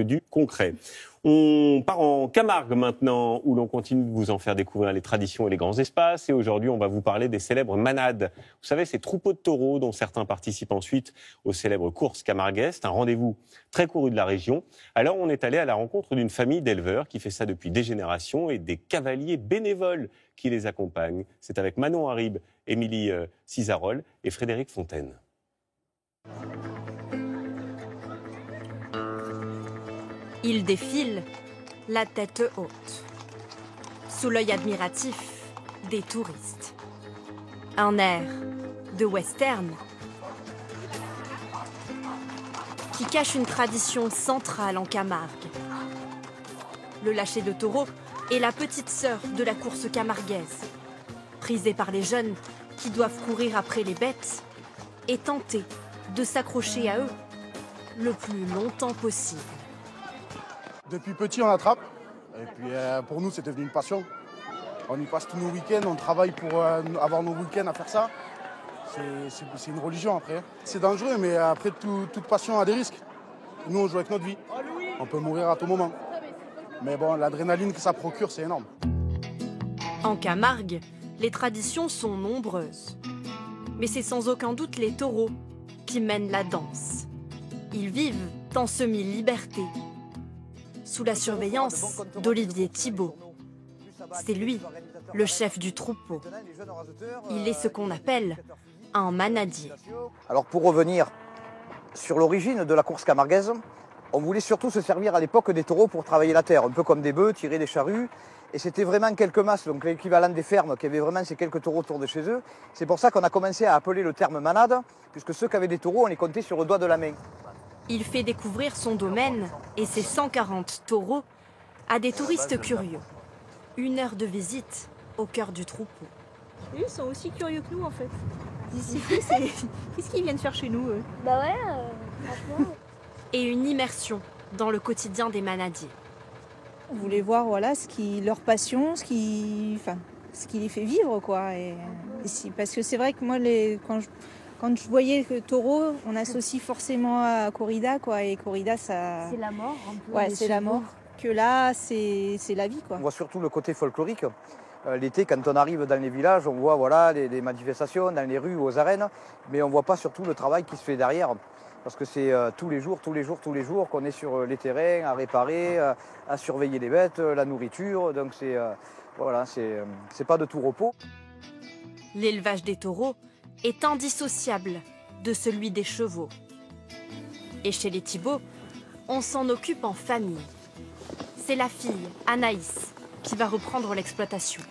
du concret. On part en Camargue maintenant, où l'on continue de vous en faire découvrir les traditions et les grands espaces. Et aujourd'hui, on va vous parler des célèbres manades. Vous savez, ces troupeaux de taureaux dont certains participent ensuite aux célèbres courses camarguaises. C'est un rendez-vous très couru de la région. Alors, on est allé à la rencontre d'une famille d'éleveurs qui fait ça depuis des générations et des cavaliers bénévoles qui les accompagnent. C'est avec Manon Harib, Émilie Cisarol et Frédéric Fontaine. Ils défilent, la tête haute, sous l'œil admiratif des touristes. Un air de western qui cache une tradition centrale en Camargue. Le lâcher de taureau est la petite sœur de la course camarguaise, prisée par les jeunes qui doivent courir après les bêtes et tenter de s'accrocher à eux le plus longtemps possible. Depuis petit, on attrape. Et puis pour nous, c'est devenu une passion. On y passe tous nos week-ends, on travaille pour avoir nos week-ends à faire ça. C'est une religion après. C'est dangereux, mais après, toute passion a des risques. Nous, on joue avec notre vie. On peut mourir à tout moment. Mais bon, l'adrénaline que ça procure, c'est énorme. En Camargue, les traditions sont nombreuses. Mais c'est sans aucun doute les taureaux qui mènent la danse. Ils vivent en semi-liberté, sous la surveillance d'Olivier Thibault. C'est lui, le chef du troupeau. Il est ce qu'on appelle un manadier. Alors pour revenir sur l'origine de la course camarguaise, on voulait surtout se servir à l'époque des taureaux pour travailler la terre, un peu comme des bœufs, tirer des charrues. Et c'était vraiment quelques masses, donc l'équivalent des fermes, qui avaient vraiment ces quelques taureaux autour de chez eux. C'est pour ça qu'on a commencé à appeler le terme manade, puisque ceux qui avaient des taureaux, on les comptait sur le doigt de la main. Il fait découvrir son domaine et ses 140 taureaux à des touristes curieux. 1 heure de visite au cœur du troupeau. Ils sont aussi curieux que nous en fait. Qu'est-ce qu'ils viennent faire chez nous Bah ouais, franchement. Et une immersion dans le quotidien des manadiers. On voulait voir voilà, leur passion, ce qui les fait vivre, quoi. Parce que c'est vrai que moi, quand je voyais le taureau, on associe forcément à corrida, quoi. Et corrida, ça... C'est la mort, un peu. Ouais, c'est la mort. Que là, c'est la vie, quoi. On voit surtout le côté folklorique. L'été, quand on arrive dans les villages, on voit voilà, les manifestations dans les rues ou aux arènes, mais on ne voit pas surtout le travail qui se fait derrière. Parce que c'est tous les jours qu'on est sur les terrains, à réparer, à surveiller les bêtes, la nourriture. Donc c'est pas de tout repos. L'élevage des taureaux est indissociable de celui des chevaux. Et chez les Thibault, on s'en occupe en famille. C'est la fille, Anaïs, qui va reprendre l'exploitation.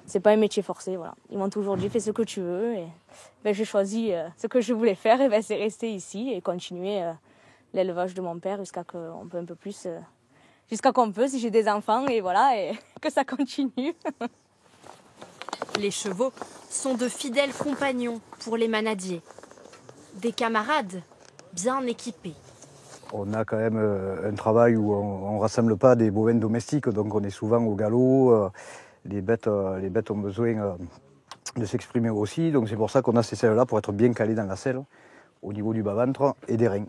C'est pas un métier forcé, voilà. Ils m'ont toujours dit fais ce que tu veux. Et j'ai choisi ce que je voulais faire, et c'est rester ici et continuer l'élevage de mon père jusqu'à qu'on peut un peu plus, jusqu'à qu'on peut si j'ai des enfants et voilà et que ça continue. Les chevaux sont de fidèles compagnons pour les manadiers, des camarades bien équipés. On a quand même un travail où on ne rassemble pas des bovins domestiques, donc on est souvent au galop. Les bêtes ont besoin de s'exprimer aussi, donc c'est pour ça qu'on a ces selles-là pour être bien calées dans la selle, au niveau du bas-ventre et des reins.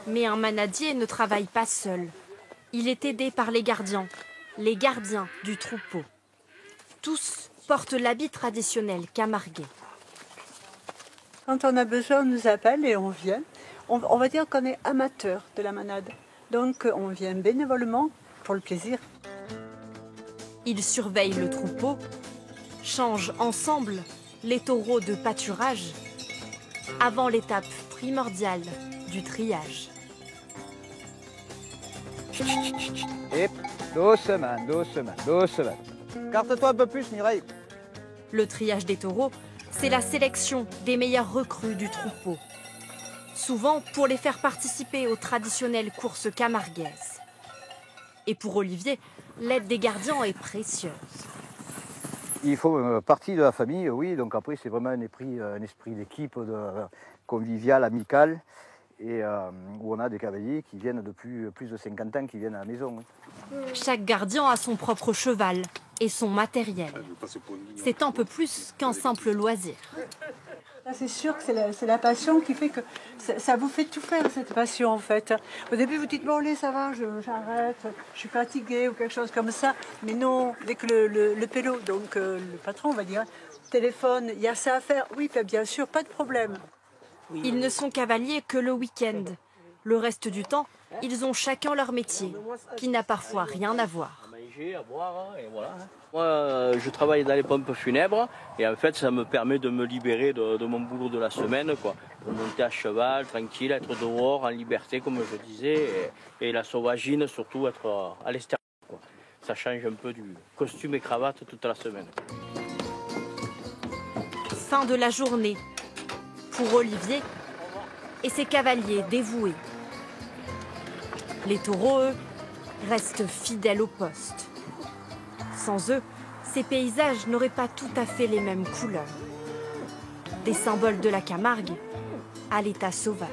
Mais un manadier ne travaille pas seul. Il est aidé par les gardiens du troupeau. Tous portent l'habit traditionnel camarguais. Quand on a besoin, on nous appelle et on vient. On va dire qu'on est amateur de la manade. Donc on vient bénévolement pour le plaisir. Ils surveillent le troupeau, changent ensemble les taureaux de pâturage avant l'étape primordiale du triage. Et doucement. Carte-toi un peu plus, Mireille. Le triage des taureaux, c'est la sélection des meilleures recrues du troupeau. Souvent pour les faire participer aux traditionnelles courses camarguaises. Et pour Olivier, l'aide des gardiens est précieuse. Il faut partie de la famille, oui. Donc après, c'est vraiment un esprit d'équipe, convivial, amical. Et où on a des cavaliers qui viennent depuis plus de 50 ans, qui viennent à la maison. Oui. Chaque gardien a son propre cheval et son matériel. C'est un peu plus qu'un simple loisir. C'est sûr que c'est la passion qui fait que ça vous fait tout faire, cette passion en fait. Au début vous dites bon allez ça va, j'arrête, je suis fatiguée ou quelque chose comme ça. Mais non, avec le pélo, donc le patron on va dire, téléphone, il y a ça à faire. Oui, bien sûr, pas de problème. Ils ne sont cavaliers que le week-end. Le reste du temps, ils ont chacun leur métier, qui n'a parfois rien à voir. À boire, et voilà. Moi, je travaille dans les pompes funèbres et en fait, ça me permet de me libérer de mon boulot de la semaine, quoi, pour monter à cheval, tranquille, être dehors, en liberté, comme je disais, et la sauvagine, surtout être à l'extérieur, quoi. Ça change un peu du costume et cravate toute la semaine. Fin de la journée pour Olivier et ses cavaliers dévoués. Les taureaux, eux, restent fidèles au poste. Sans eux, ces paysages n'auraient pas tout à fait les mêmes couleurs. Des symboles de la Camargue à l'état sauvage.